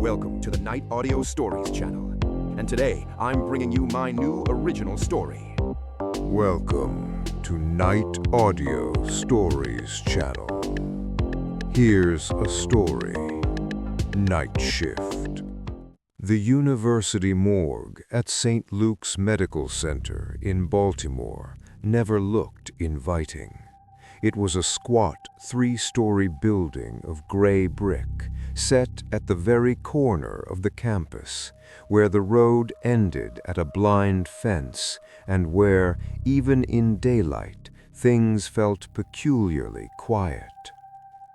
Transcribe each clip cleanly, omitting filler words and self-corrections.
welcome to the Night Audio Stories channel. And today, I'm bringing you my new original story. Welcome to Night Audio Stories channel. Here's a story. Night Shift. The University Morgue at St. Luke's Medical Center in Baltimore never looked inviting. It was a squat, three-story building of gray brick set at the very corner of the campus, where the road ended at a blind fence and where, even in daylight, things felt peculiarly quiet.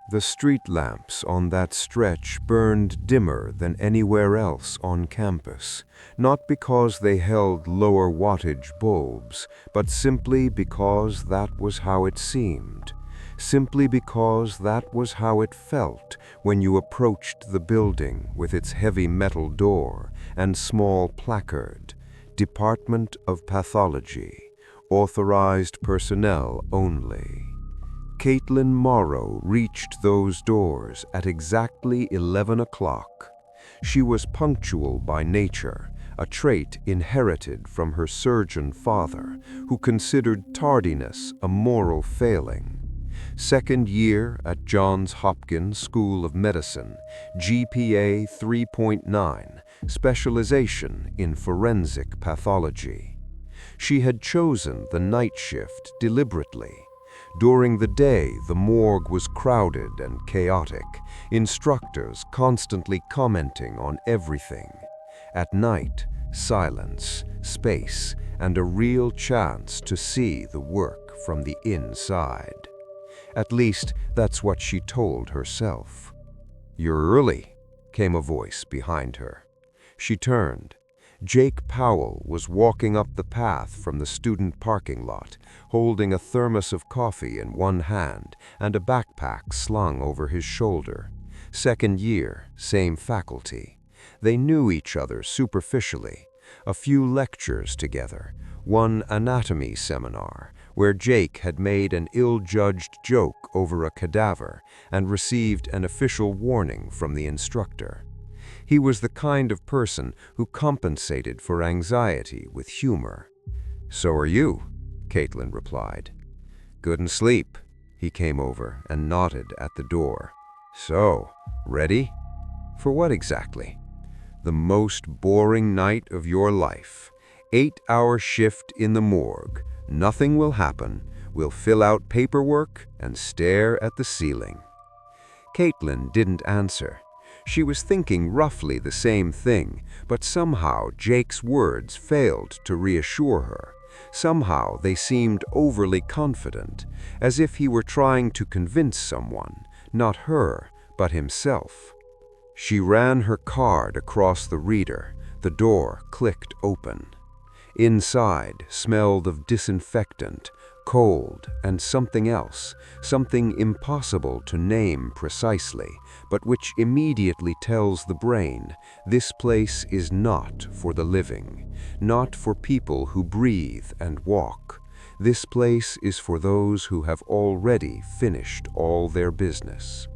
The street lamps on that stretch burned dimmer than anywhere else on campus, not because they held lower wattage bulbs, but simply because that was how it seemed. Simply because that was how it felt when you approached the building with its heavy metal door and small placard, Department of Pathology, authorized personnel only. Caitlin Morrow reached those doors at exactly 11 o'clock. She was punctual by nature, a trait inherited from her surgeon father, who considered tardiness a moral failing. Second year at Johns Hopkins School of Medicine, GPA 3.9, specialization in forensic pathology. She had chosen the night shift deliberately. During the day, the morgue was crowded and chaotic, instructors constantly commenting on everything. At night, silence, space, and a real chance to see the work from the inside. At least, that's what she told herself. "You're early," came a voice behind her. She turned. Jake Powell was walking up the path from the student parking lot, holding a thermos of coffee in one hand and a backpack slung over his shoulder. Second year, same faculty. They knew each other superficially. A few lectures together, one anatomy seminar, where Jake had made an ill-judged joke over a cadaver and received an official warning from the instructor. He was the kind of person who compensated for anxiety with humor. "So are you," Caitlin replied. "Couldn't sleep." He came over and nodded at the door. "So, ready?" "For what exactly?" "The most boring night of your life. 8-hour shift in the morgue. Nothing will happen. We'll fill out paperwork and stare at the ceiling." Caitlin didn't answer. She was thinking roughly the same thing, but somehow Jake's words failed to reassure her. Somehow they seemed overly confident, as if he were trying to convince someone, not her, but himself. She ran her card across the reader. The door clicked open. Inside smelled of disinfectant, cold, and something else, something impossible to name precisely, but which immediately tells the brain, this place is not for the living, not for people who breathe and walk. This place is for those who have already finished all their business.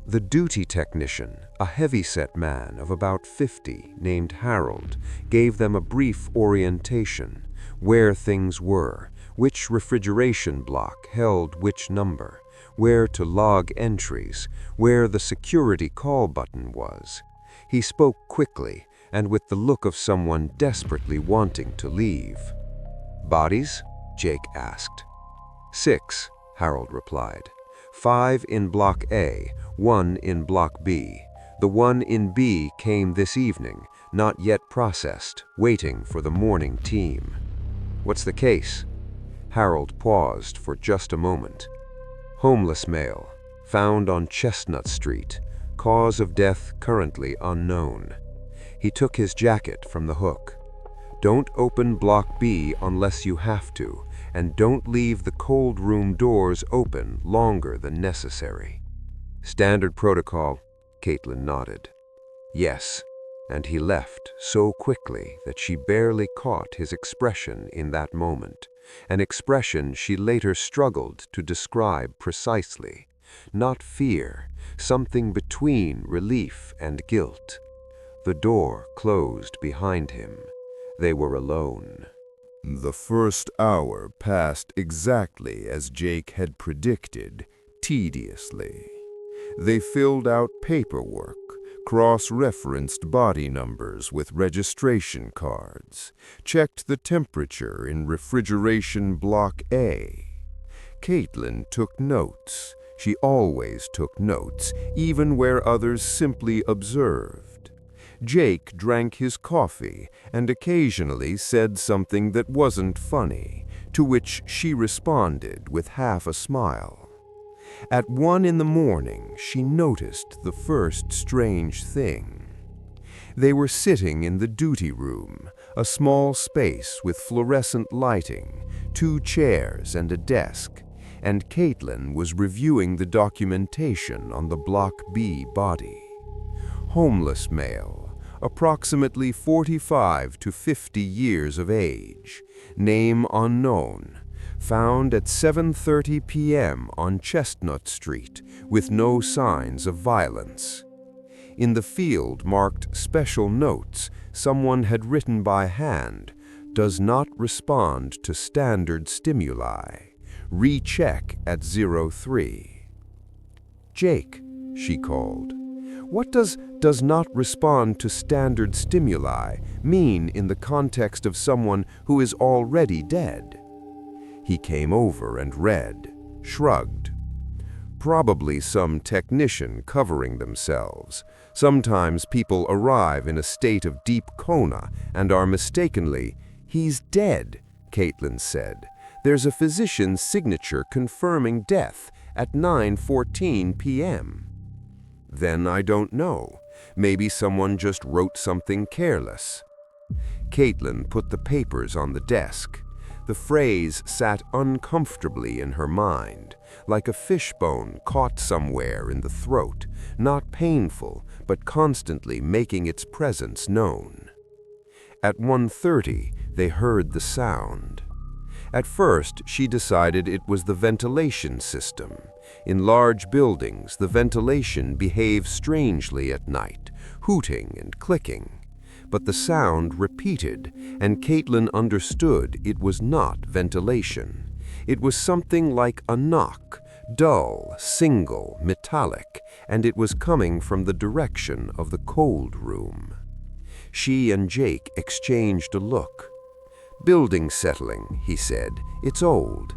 The duty technician, a heavy-set man of about 50 named Harold, gave them a brief orientation, where things were, which refrigeration block held which number, where to log entries, where the security call button was. He spoke quickly and with the look of someone desperately wanting to leave. "Bodies?" Jake asked. 6, Harold replied. 5 in Block A, 1 in Block B. The one in B came this evening, not yet processed, waiting for the morning team. "What's the case?" Harold paused for just a moment. "Homeless male, found on Chestnut Street. Cause of death currently unknown." He took his jacket from the hook. "Don't open Block B unless you have to, and don't leave the cold room doors open longer than necessary." "Standard protocol," Caitlin nodded. "Yes," and he left so quickly that she barely caught his expression in that moment, an expression she later struggled to describe precisely. Not fear, something between relief and guilt. The door closed behind him. They were alone. The first hour passed exactly as Jake had predicted, tediously. They filled out paperwork, cross-referenced body numbers with registration cards, checked the temperature in refrigeration block A. Caitlin took notes. She always took notes, even where others simply observed. Jake drank his coffee and occasionally said something that wasn't funny, to which she responded with half a smile. At 1 in the morning, she noticed the first strange thing. They were sitting in the duty room, a small space with fluorescent lighting, 2 chairs and a desk, and Caitlin was reviewing the documentation on the Block B body. Homeless male, approximately 45 to 50 years of age, name unknown, found at 7:30 p.m. on Chestnut Street with no signs of violence. In the field marked Special Notes, someone had written by hand, "Does not respond to standard stimuli. Recheck at 03. "Jake," she called, "what does not respond to standard stimuli mean in the context of someone who is already dead?" He came over and read, shrugged. "Probably some technician covering themselves. Sometimes people arrive in a state of deep coma and are mistakenly—" "He's dead," Caitlin said. "There's a physician's signature confirming death at 9:14 p.m. "Then I don't know. Maybe someone just wrote something careless." Caitlin put the papers on the desk. The phrase sat uncomfortably in her mind, like a fishbone caught somewhere in the throat, not painful, but constantly making its presence known. At 1:30, they heard the sound. At first, she decided it was the ventilation system. In large buildings, the ventilation behaves strangely at night, hooting and clicking. But the sound repeated, and Caitlin understood it was not ventilation. It was something like a knock, dull, single, metallic, and it was coming from the direction of the cold room. She and Jake exchanged a look. "Building settling," he said. "It's old."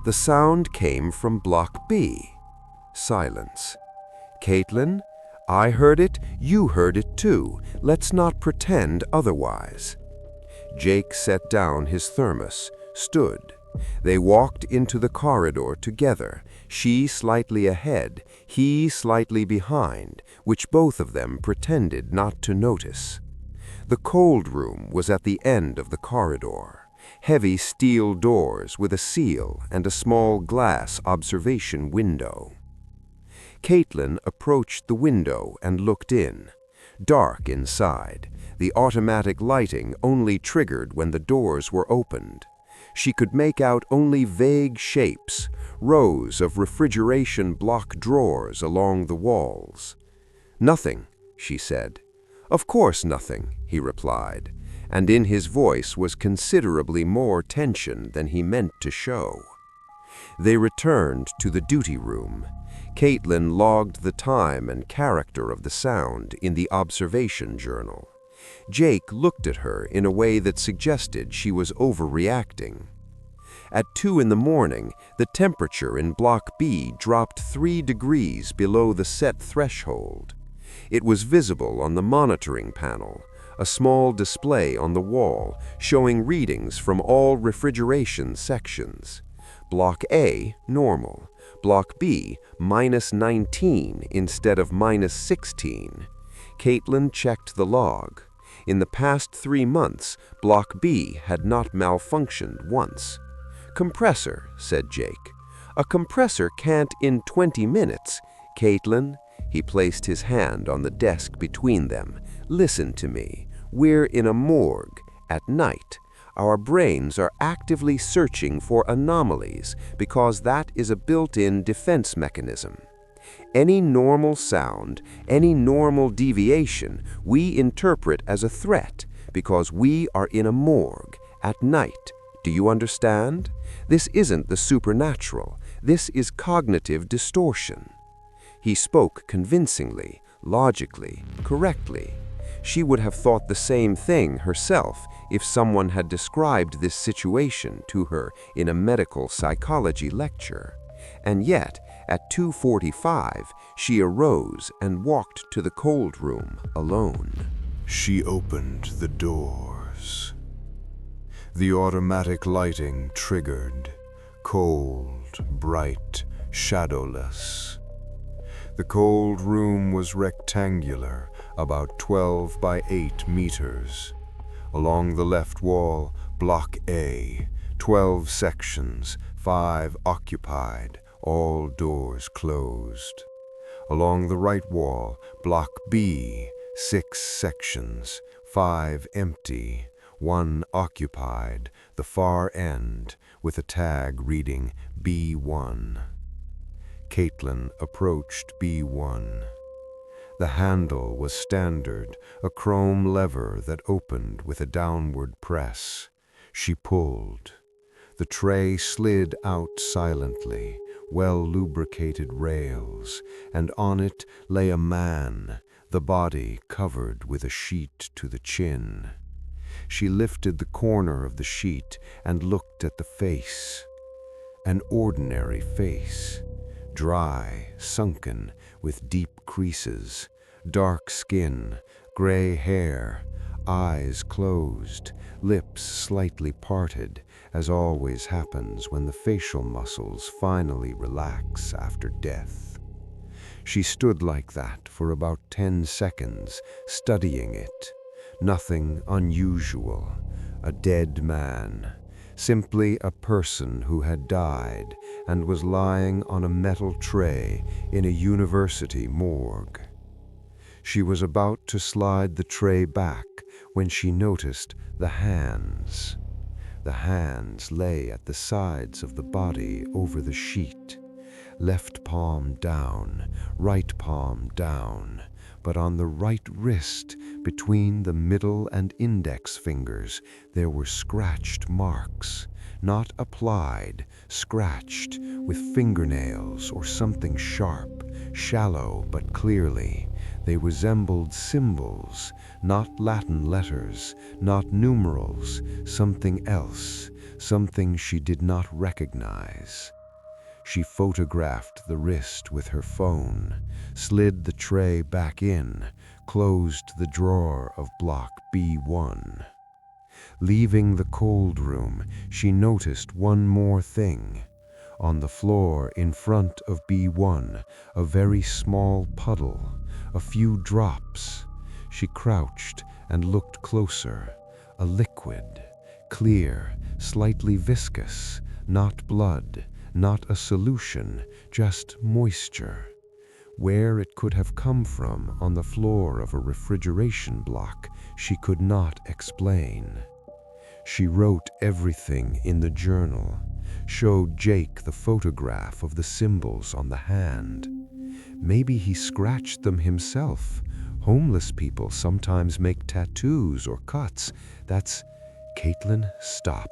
The sound came from Block B. Silence. "Caitlin, I heard it, you heard it too. Let's not pretend otherwise." Jake set down his thermos, stood. They walked into the corridor together, she slightly ahead, he slightly behind, which both of them pretended not to notice. The cold room was at the end of the corridor. Heavy steel doors with a seal and a small glass observation window. Caitlin approached the window and looked in. Dark inside, the automatic lighting only triggered when the doors were opened. She could make out only vague shapes, rows of refrigeration block drawers along the walls. "Nothing," she said. "Of course nothing," he replied, and in his voice was considerably more tension than he meant to show. They returned to the duty room. Caitlin logged the time and character of the sound in the observation journal. Jake looked at her in a way that suggested she was overreacting. At 2 in the morning, the temperature in Block B dropped 3 degrees below the set threshold. It was visible on the monitoring panel, a small display on the wall showing readings from all refrigeration sections. Block A, normal. Block B, -19 instead of -16. Caitlin checked the log. In the past 3 months, Block B had not malfunctioned once. "Compressor," said Jake. "A compressor can't in 20 minutes. Caitlin," he placed his hand on the desk between them, "listen to me. We're in a morgue. At night. Our brains are actively searching for anomalies because that is a built-in defense mechanism. Any normal sound, any normal deviation, we interpret as a threat because we are in a morgue at night. Do you understand? This isn't the supernatural. This is cognitive distortion. He spoke convincingly, logically, correctly. She would have thought the same thing herself if someone had described this situation to her in a medical psychology lecture. And yet, at 2:45, she arose and walked to the cold room alone. She opened the doors. The automatic lighting triggered, cold, bright, shadowless. The cold room was rectangular, about 12 by 8 meters. Along the left wall, Block A, 12 sections, 5 occupied, all doors closed. Along the right wall, Block B, 6 sections, 5 empty, 1 occupied, the far end, with a tag reading B1. Caitlin approached B1. The handle was standard, a chrome lever that opened with a downward press. She pulled. The tray slid out silently, well-lubricated rails, and on it lay a man, the body covered with a sheet to the chin. She lifted the corner of the sheet and looked at the face. An ordinary face. Dry, sunken, with deep creases, dark skin, gray hair, eyes closed, lips slightly parted, as always happens when the facial muscles finally relax after death. She stood like that for about 10 seconds, studying it. Nothing unusual. A dead man. Simply a person who had died and was lying on a metal tray in a university morgue. She was about to slide the tray back when she noticed the hands. The hands lay at the sides of the body over the sheet. Left palm down, right palm down, but on the right wrist, between the middle and index fingers, there were scratched marks, not applied, scratched with fingernails or something sharp, shallow but clearly. They resembled symbols, not Latin letters, not numerals, something else, something she did not recognize. She photographed the wrist with her phone, slid the tray back in, closed the drawer of Block B1. Leaving the cold room, she noticed one more thing. On the floor in front of B1, a very small puddle, a few drops. She crouched and looked closer. A liquid, clear, slightly viscous, not blood, not a solution, just moisture. Where it could have come from on the floor of a refrigeration block, she could not explain. She wrote everything in the journal, showed Jake the photograph of the symbols on the hand. Maybe he scratched them himself. Homeless people sometimes make tattoos or cuts. That's... Caitlin, stop.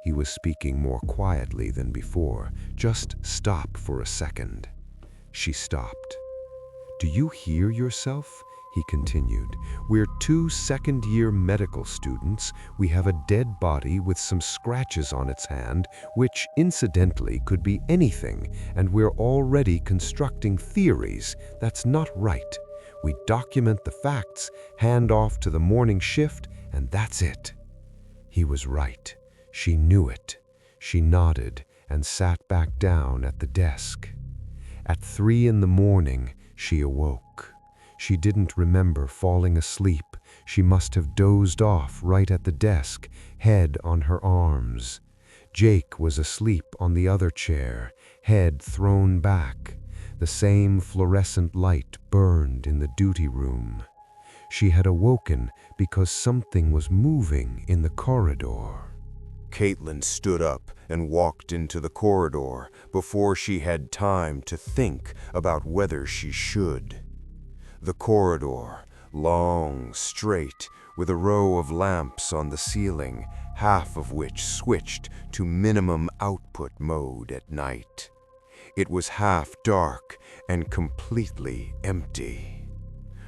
He was speaking more quietly than before. Just stop for a second. She stopped. Do you hear yourself? He continued. We're 2 second-year medical students. We have a dead body with some scratches on its hand, which incidentally could be anything, and we're already constructing theories. That's not right. We document the facts, hand off to the morning shift, and that's it. He was right. She knew it. She nodded and sat back down at the desk. At 3 a.m, she awoke. She didn't remember falling asleep. She must have dozed off right at the desk, head on her arms. Jake was asleep on the other chair, head thrown back. The same fluorescent light burned in the duty room. She had awoken because something was moving in the corridor. Caitlin stood up and walked into the corridor before she had time to think about whether she should. The corridor, long, straight, with a row of lamps on the ceiling, half of which switched to minimum output mode at night. It was half dark and completely empty.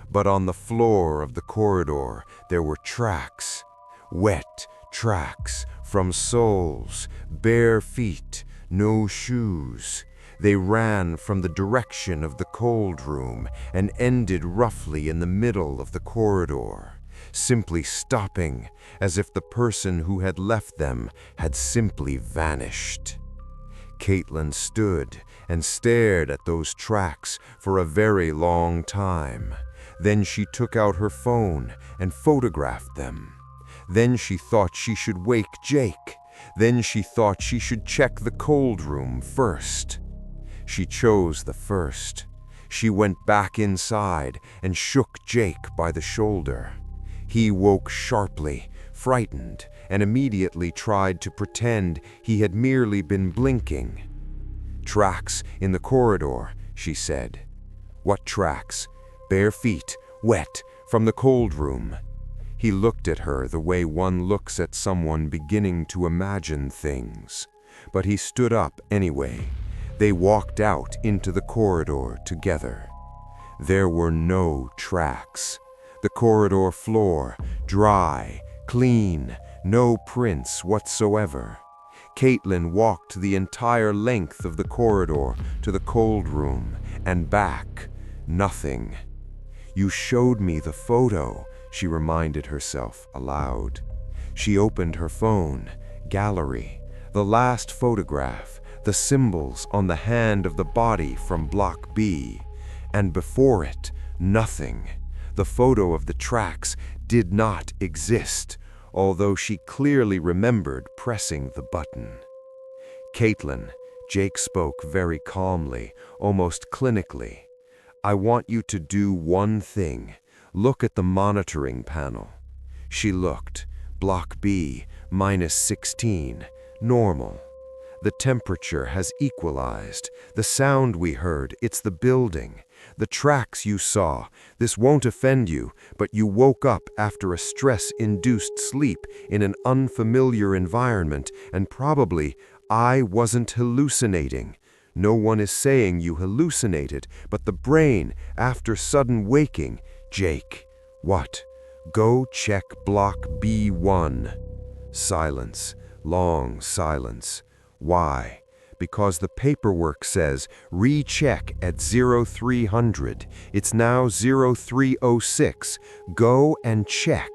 But on the floor of the corridor there were tracks, wet tracks from soles, bare feet, no shoes. They ran from the direction of the cold room and ended roughly in the middle of the corridor, simply stopping as if the person who had left them had simply vanished. Caitlin stood and stared at those tracks for a very long time. Then she took out her phone and photographed them. Then she thought she should wake Jake. Then she thought she should check the cold room first. She chose the first. She went back inside and shook Jake by the shoulder. He woke sharply, frightened, and immediately tried to pretend he had merely been blinking. "Tracks in the corridor," she said. "What tracks?" "Bare feet, wet, from the cold room." He looked at her the way one looks at someone beginning to imagine things. But he stood up anyway. They walked out into the corridor together. There were no tracks. The corridor floor, dry, clean, no prints whatsoever. Caitlin walked the entire length of the corridor to the cold room and back. Nothing. "You showed me the photo," she reminded herself aloud. She opened her phone, gallery, the last photograph, the symbols on the hand of the body from Block B, and before it, nothing. The photo of the tracks did not exist, although she clearly remembered pressing the button. "Caitlin," Jake spoke very calmly, almost clinically, "I want you to do one thing. Look at the monitoring panel." She looked. Block B, -16, normal. The temperature has equalized. The sound we heard, it's the building. The tracks you saw, this won't offend you, but you woke up after a stress-induced sleep in an unfamiliar environment, and probably I wasn't hallucinating. No one is saying you hallucinated, but the brain, after sudden waking, Jake. What? Go check Block B1. Silence. Long silence. Why? Because the paperwork says recheck at 0300. It's now 0306. Go and check.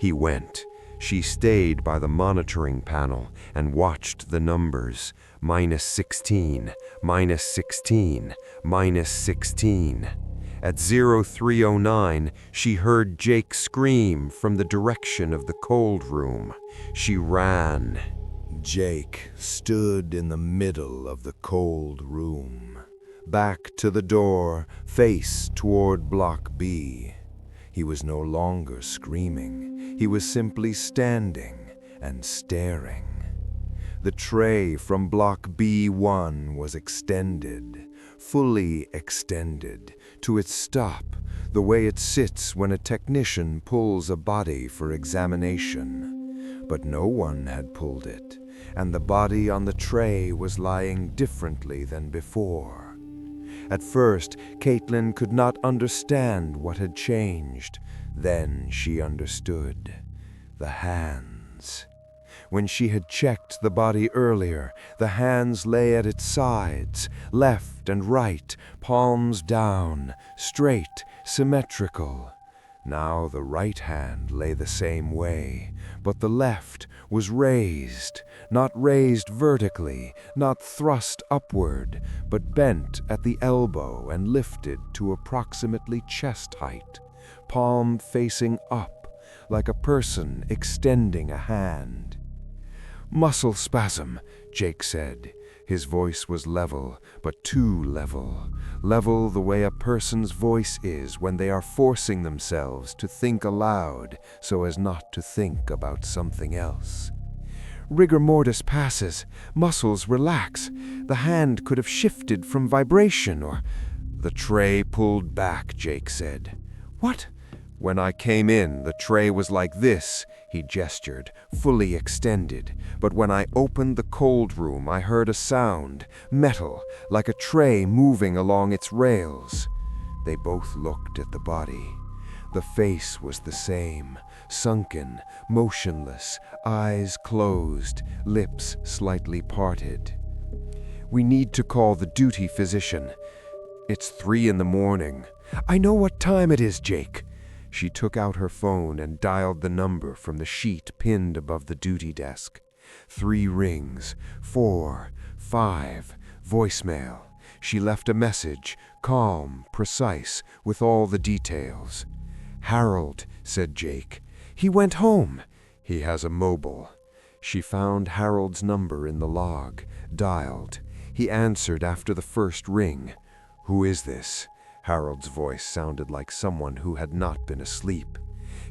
He went. She stayed by the monitoring panel and watched the numbers. -16, -16, -16. At 0309, she heard Jake scream from the direction of the cold room. She ran. Jake stood in the middle of the cold room, back to the door, face toward Block B. He was no longer screaming. He was simply standing and staring. The tray from Block B1 was extended, fully extended, to its stop, the way it sits when a technician pulls a body for examination. But no one had pulled it, and the body on the tray was lying differently than before. At first, Caitlin could not understand what had changed. Then she understood. The hands. When she had checked the body earlier, the hands lay at its sides, left and right, palms down, straight, symmetrical. Now the right hand lay the same way, but the left was raised, not raised vertically, not thrust upward, but bent at the elbow and lifted to approximately chest height, palm facing up, like a person extending a hand. "Muscle spasm," Jake said. His voice was level, but too level. Level the way a person's voice is when they are forcing themselves to think aloud so as not to think about something else. Rigor mortis passes. Muscles relax. The hand could have shifted from vibration or... The tray pulled back, Jake said. What? When I came in, the tray was like this, he gestured, fully extended. But when I opened the cold room, I heard a sound, metal, like a tray moving along its rails. They both looked at the body. The face was the same, sunken, motionless, eyes closed, lips slightly parted. We need to call the duty physician. It's 3 a.m. I know what time it is, Jake. She took out her phone and dialed the number from the sheet pinned above the duty desk. 3 rings, 4, 5, voicemail. She left a message, calm, precise, with all the details. Harold, said Jake. He went home. He has a mobile. She found Harold's number in the log, dialed. He answered after the first ring. Who is this? Harold's voice sounded like someone who had not been asleep.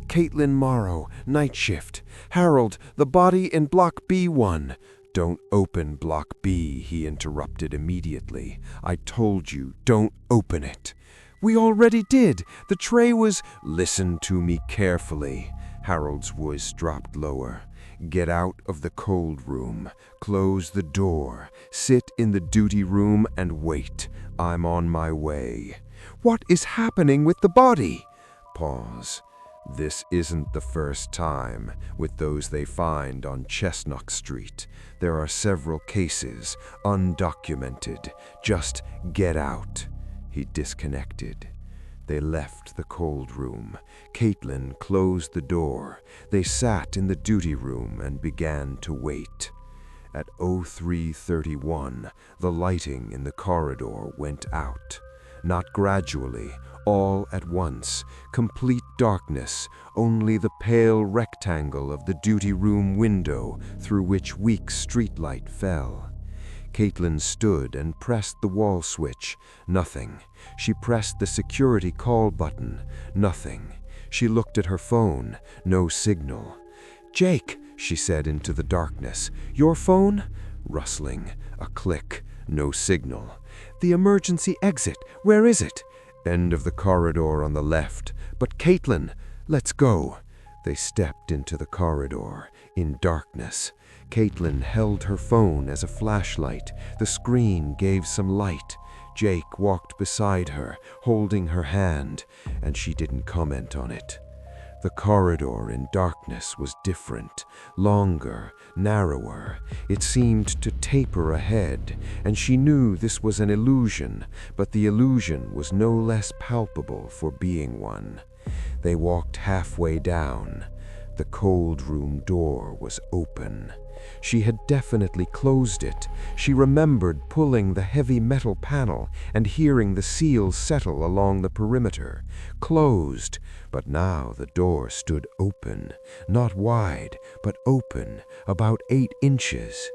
Caitlin Morrow, night shift. Harold, the body in Block B1. Don't open Block B, he interrupted immediately. I told you, don't open it. We already did. The tray was... Listen to me carefully. Harold's voice dropped lower. Get out of the cold room. Close the door. Sit in the duty room and wait. I'm on my way. What is happening with the body? Pause. This isn't the first time with those they find on Chestnut Street. There are several cases, undocumented. Just get out. He disconnected. They left the cold room. Caitlin closed the door. They sat in the duty room and began to wait. At 03:31, the lighting in the corridor went out. Not gradually, all at once, complete darkness, only the pale rectangle of the duty room window through which weak streetlight fell. Caitlin stood and pressed the wall switch. Nothing. She pressed the security call button. Nothing. She looked at her phone. No signal. Jake, she said into the darkness. Your phone? Rustling. A click. No signal. The emergency exit. Where is it? End of the corridor on the left. But Caitlin, let's go. They stepped into the corridor. In darkness. Caitlin held her phone as a flashlight. The screen gave some light. Jake walked beside her, holding her hand, and she didn't comment on it. The corridor in darkness was different, longer, narrower. It seemed to taper ahead, and she knew this was an illusion, but the illusion was no less palpable for being one. They walked halfway down. The cold room door was open. She had definitely closed it. She remembered pulling the heavy metal panel and hearing the seals settle along the perimeter. Closed, but now the door stood open, not wide, but open, about 8 inches.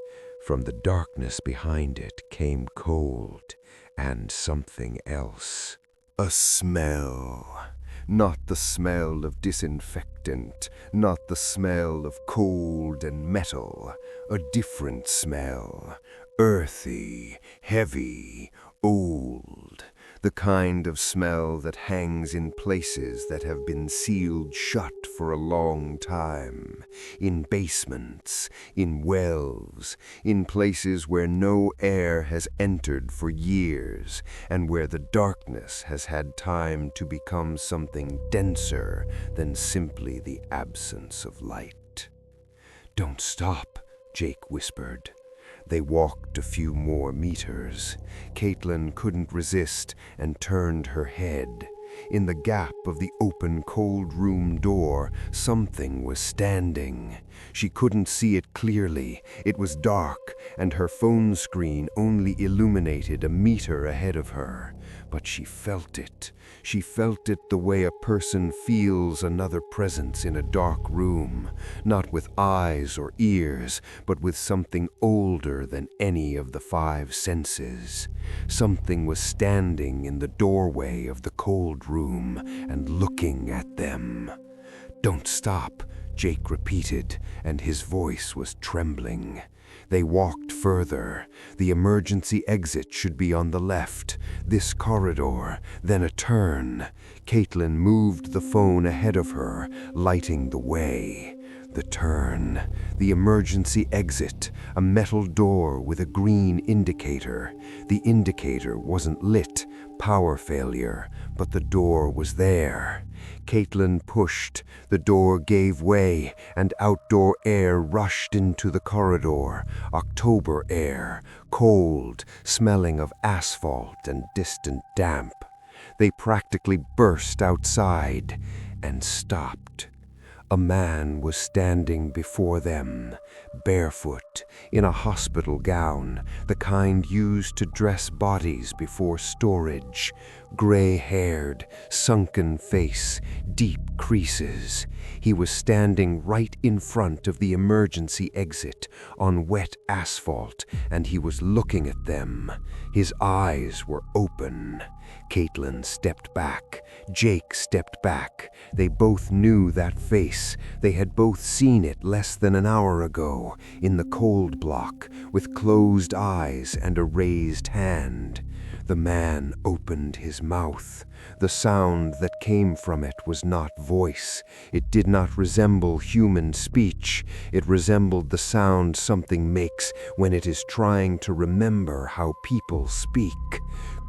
From the darkness behind it came cold and something else. A smell. Not the smell of disinfectant, not the smell of cold and metal. A different smell. Earthy, heavy, old. The kind of smell that hangs in places that have been sealed shut for a long time. In basements, in wells, in places where no air has entered for years, and where the darkness has had time to become something denser than simply the absence of light. Don't stop, Jake whispered. They walked a few more meters. Caitlin couldn't resist and turned her head. In the gap of the open cold room door, something was standing. She couldn't see it clearly. It was dark, and her phone screen only illuminated a meter ahead of her. But she felt it. She felt it the way a person feels another presence in a dark room, not with eyes or ears, but with something older than any of the 5 senses. Something was standing in the doorway of the cold room and looking at them. Don't stop, Jake repeated, and his voice was trembling. They walked further. The emergency exit should be on the left, this corridor, then a turn. Caitlin moved the phone ahead of her, lighting the way. The turn, the emergency exit, a metal door with a green indicator. The indicator wasn't lit, power failure, but the door was there. Caitlin pushed, the door gave way, and outdoor air rushed into the corridor. October air, cold, smelling of asphalt and distant damp. They practically burst outside and stopped. A man was standing before them, barefoot, in a hospital gown, the kind used to dress bodies before storage. Gray-haired, sunken face, deep creases. He was standing right in front of the emergency exit on wet asphalt, and he was looking at them. His eyes were open. Caitlin stepped back. Jake stepped back. They both knew that face. They had both seen it less than an hour ago, in the cold block, with closed eyes and a raised hand. The man opened his mouth. The sound that came from it was not voice. It did not resemble human speech. It resembled the sound something makes when it is trying to remember how people speak.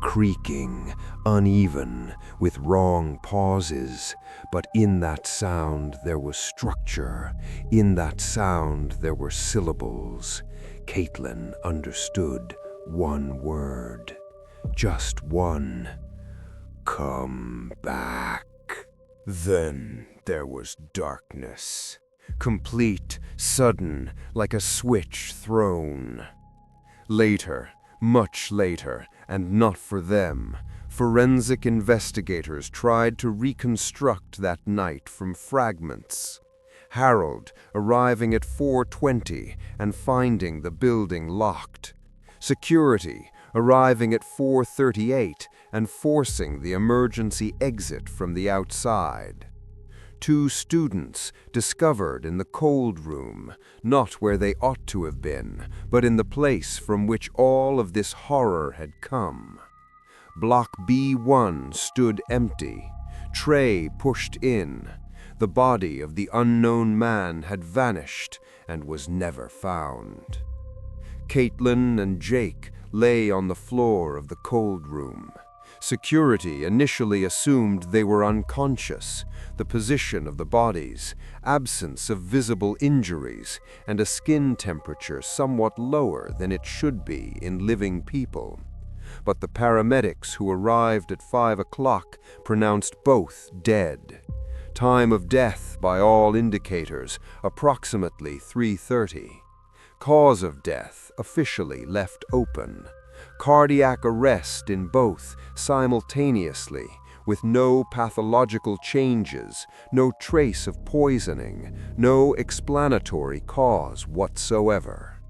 Creaking, uneven, with wrong pauses. But in that sound there was structure. In that sound there were syllables. Caitlin understood one word. Just one. Come back. Then there was darkness. Complete, sudden, like a switch thrown. Later, much later, and not for them, forensic investigators tried to reconstruct that night from fragments. Harold arriving at 4:20 and finding the building locked. Security arriving at 4:38 and forcing the emergency exit from the outside. 2 students discovered in the cold room, not where they ought to have been, but in the place from which all of this horror had come. Block B1 stood empty, tray pushed in. The body of the unknown man had vanished and was never found. Caitlin and Jake lay on the floor of the cold room. Security initially assumed they were unconscious, the position of the bodies, absence of visible injuries, and a skin temperature somewhat lower than it should be in living people. But the paramedics who arrived at 5 o'clock pronounced both dead. Time of death, by all indicators, approximately 3:30. Cause of death officially left open. Cardiac arrest in both simultaneously, with no pathological changes, no trace of poisoning, no explanatory cause whatsoever.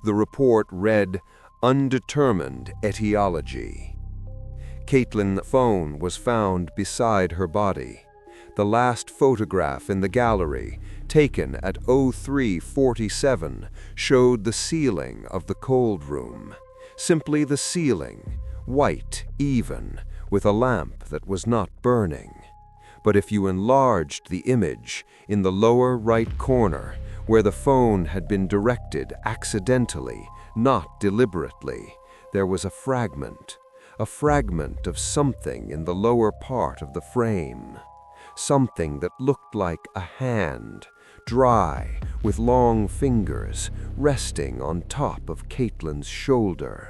The report read, "Undetermined etiology." Caitlin's phone was found beside her body. The last photograph in the gallery, taken at 03:47, showed the ceiling of the cold room. Simply the ceiling, white, even, with a lamp that was not burning. But if you enlarged the image, in the lower right corner, where the phone had been directed accidentally, not deliberately, there was a fragment of something in the lower part of the frame. Something that looked like a hand, dry, with long fingers, resting on top of Caitlin's shoulder.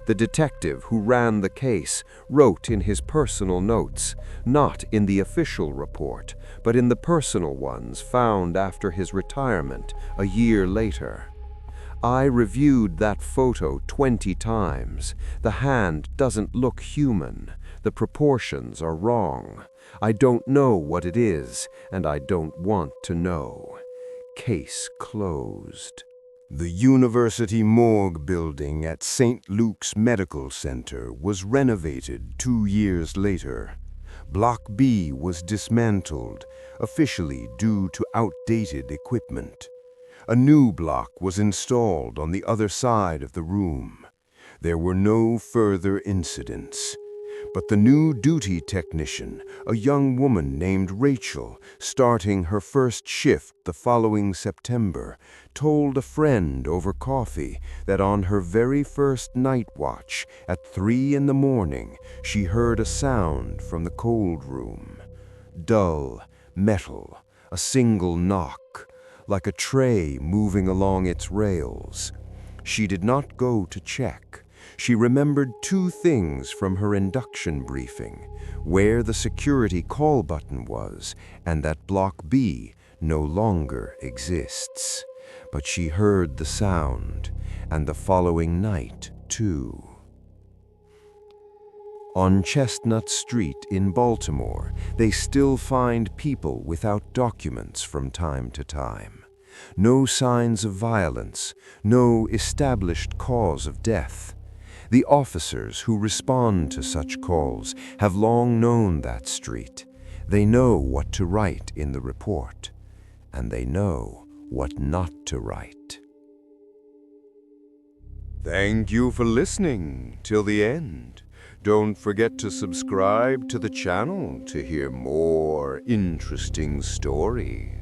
The detective who ran the case wrote in his personal notes, not in the official report, but in the personal ones found after his retirement a year later. "I reviewed that photo 20 times. The hand doesn't look human. The proportions are wrong. I don't know what it is, and I don't want to know. Case closed." The University Morgue building at St. Luke's Medical Center was renovated 2 years later. Block B was dismantled, officially due to outdated equipment. A new block was installed on the other side of the room. There were no further incidents. But the new duty technician, a young woman named Rachel, starting her first shift the following September, told a friend over coffee that on her very first night watch at 3 in the morning, she heard a sound from the cold room. Dull, metal, a single knock, like a tray moving along its rails. She did not go to check. She remembered 2 things from her induction briefing: where the security call button was, and that Block B no longer exists. But she heard the sound, and the following night, too. On Chestnut Street in Baltimore, they still find people without documents from time to time. No signs of violence, no established cause of death. The officers who respond to such calls have long known that street. They know what to write in the report, and they know what not to write. Thank you for listening till the end. Don't forget to subscribe to the channel to hear more interesting stories.